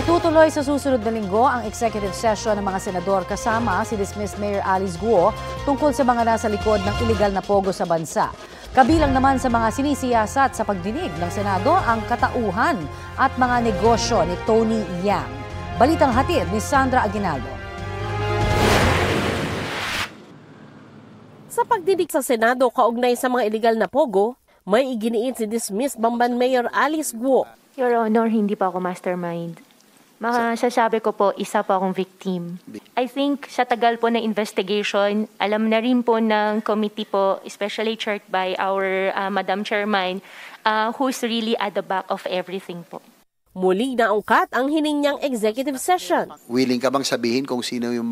Itutuloy sa susunod na linggo ang executive session ng mga senador kasama si dismissed Mayor Alice Guo tungkol sa mga nasa likod ng iligal na pogo sa bansa. Kabilang naman sa mga sinisiyasat sa pagdinig ng Senado ang katauhan at mga negosyo ni Tony Yang. Balitang hatid ni Sandra Aguinaldo. Sa pagdinig sa Senado kaugnay sa mga iligal na pogo, may iginiit si dismissed Bamban Mayor Alice Guo. Your Honor, hindi pa ako mastermind. Masasabi ko po, isa po akong victim. I think sa tagal po na investigation, alam na rin po ng committee po, especially chaired by our Madam Chairman, who's really at the back of everything po. Muli naungkat ang hining niyang executive session. Willing ka bang sabihin kung sino yung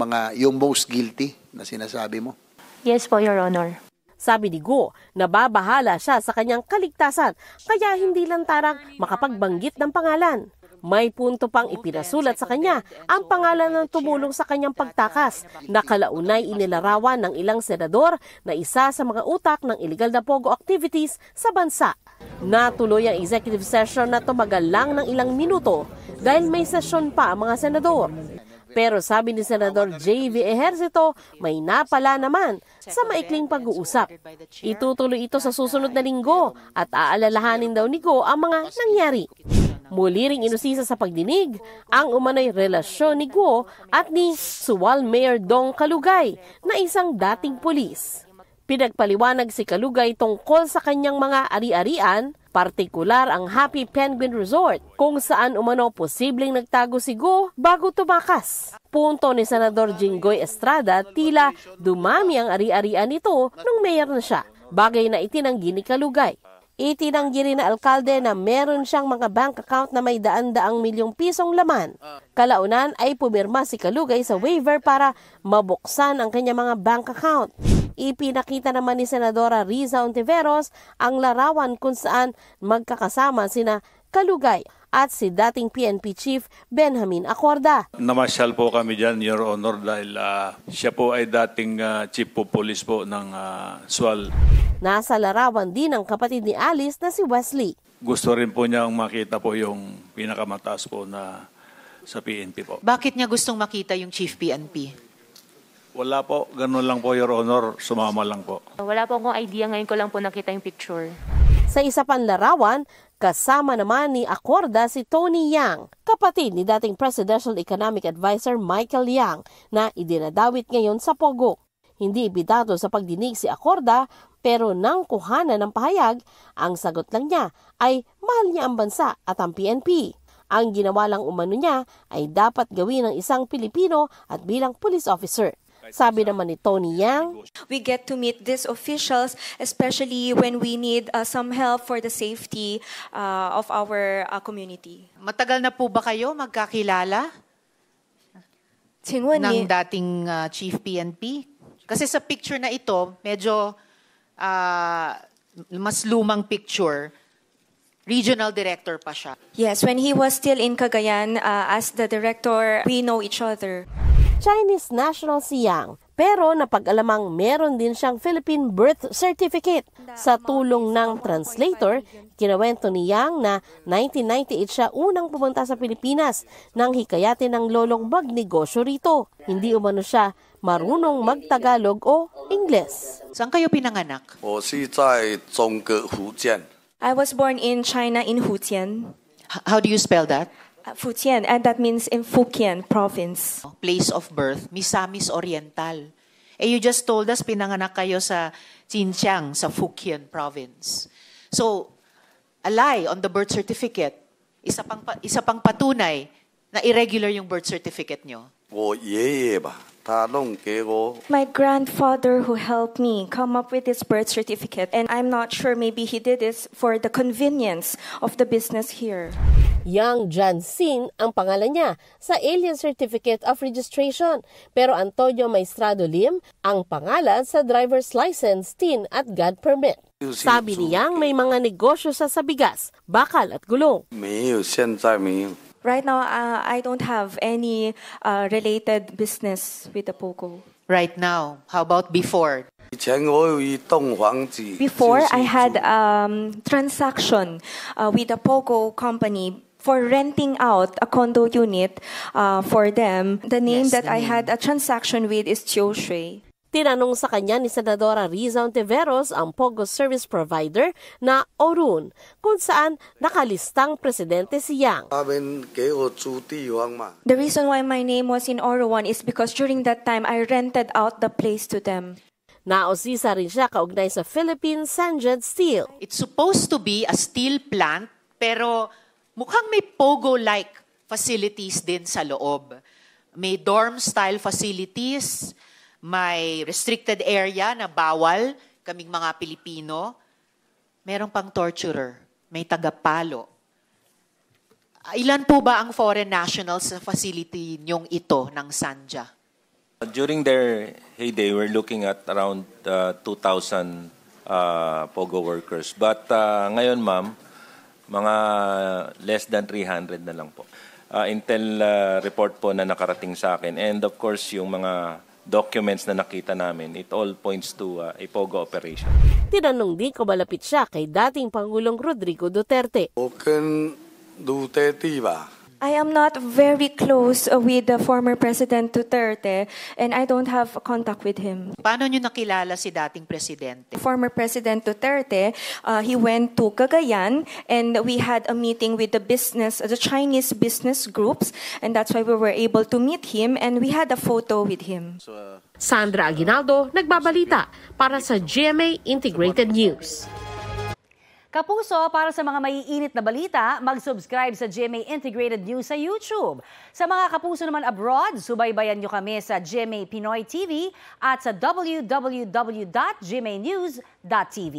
most guilty na sinasabi mo? Yes po, Your Honor. Sabi ni Guo, nababahala siya sa kanyang kaligtasan, kaya hindi lantarang makapagbanggit ng pangalan. May punto pang ipinasulat sa kanya ang pangalan ng tumulong sa kanyang pagtakas na kalaunay inilarawan ng ilang senador na isa sa mga utak ng illegal na pogo activities sa bansa. Natuloy ang executive session na tumagal lang ng ilang minuto dahil may sesyon pa ang mga senador. Pero sabi ni Senador J.V. Ejercito, may napala naman sa maikling pag-uusap. Itutuloy ito sa susunod na linggo at aalalahanin daw ni Guo ang mga nangyari. Muli ring inusisa sa pagdinig ang umano'y relasyon ni Guo at ni Suwal Mayor Dong Kalugay na isang dating pulis. Pinagpaliwanag si Kalugay tungkol sa kanyang mga ari-arian, partikular ang Happy Penguin Resort kung saan umano posibleng nagtago si Guo bago tumakas. Punto ni Senador Jinggoy Estrada, tila dumami ang ari-arian nito nung mayor na siya, bagay na itinanggi ni Kalugay. Itinanggi rin na alkalde na meron siyang mga bank account na may daan-daang milyong pisong laman. Kalaunan ay pumirma si Kalugay sa waiver para mabuksan ang kanyang mga bank account. Ipinakita naman ni Senadora Riza Ontiveros ang larawan kung saan magkakasama sina Kalugay at si dating PNP Chief Benjamin Acorda. Namasyal po kami dyan, Your Honor, dahil siya po ay dating Chief of Police po ng SWAL. Nasa larawan din ang kapatid ni Alice na si Wesley. Gusto rin po niyang makita po yung pinakamataas po na sa PNP po. Bakit niya gustong makita yung Chief PNP? Wala po, ganun lang po, Your Honor, sumama lang po. Wala po akong idea, ngayon ko lang po nakita yung picture. Sa isa pang larawan, kasama naman ni Acorda si Tony Yang, kapatid ni dating Presidential Economic Advisor Michael Yang na idinadawit ngayon sa Pogo. Hindi ibidado sa pagdinig si Acorda pero nang kuhanan ng pahayag, ang sagot lang niya ay mahal niya ang bansa at ang PNP. Ang ginawa lang umano niya ay dapat gawin ng isang Pilipino at bilang police officer. Sabi naman ni Tony Yang, we get to meet these officials, especially when we need some help for the safety of our community. Matagal na po ba kayo magkakilala ng dating Chief PNP? Kasi sa picture na ito, medyo mas lumang picture. Regional director pa siya. Yes, when he was still in Cagayan as the director, we know each other. Chinese national si Yang, pero napag-alamang meron din siyang Philippine birth certificate. Sa tulong ng translator, kinawento ni Yang na 1998 siya unang pumunta sa Pilipinas nang hikayatin ng lolong magnegosyo rito. Hindi umano siya marunong magtagalog o Ingles. Saan kayo pinanganak? I was born in China in Futian. How do you spell that? Futian, and that means in Fukien province. Place of birth, Misamis Oriental. You just told us pinanganak kayo sa Xinjiang, sa Fukien province. So, a lie on the birth certificate, isa pang patunay na irregular yung birth certificate nyo. My grandfather who helped me come up with this birth certificate, and I'm not sure, maybe he did this for the convenience of the business here. Yang Jansin ang pangalan niya sa Alien Certificate of Registration, pero Antonio Maestrado Lim ang pangalan sa driver's license, TIN at God permit. Sabi ni Yang may mga negosyo sa bigas, bakal at gulong. Right now, I don't have any related business with the Pogo. Right now, how about before? Before, I had transaction with the Pogo company for renting out a condo unit for them. The name Yes, that the I name. had a transaction with is Chiu Shui. Tinanong sa kanya ni Senadora Riza Ontiveros ang POGO service provider na Orun, kung saan nakalistang presidente si Yang. 那边给我租地方嘛， The reason why my name was in Oro1 is because during that time I rented out the place to them. Naosisa rin siya kaugnay sa Philippine Sanjad Steel. It's supposed to be a steel plant, pero mukhang may POGO-like facilities din sa loob. May dorm-style facilities, may restricted area na bawal kaming mga Pilipino. Meron pang torturer, may tagapalo. Ilan po ba ang foreign nationals sa facility niyong ito ng Sanja? During their heyday, we're looking at around 2,000 POGO workers. But ngayon, ma'am, mga less than 300 na lang po. Intel report po na nakarating sa akin. And of course, yung mga documents na nakita namin, it all points to a POGO operation. Tinanong din kung malapit siya kay dating Pangulong Rodrigo Duterte. 我跟卢德地吧， I am not very close with the former President Duterte and I don't have contact with him. Paano niyo nakilala si dating presidente? Former President Duterte, he went to Cagayan and we had a meeting with the Chinese business groups, and that's why we were able to meet him and we had a photo with him. Sandra Aguinaldo, nagbabalita para sa GMA Integrated News. Kapuso, para sa mga maiinit na balita, mag-subscribe sa GMA Integrated News sa YouTube. Sa mga kapuso naman abroad, subaybayan nyo kami sa GMA Pinoy TV at sa www.gmanews.tv.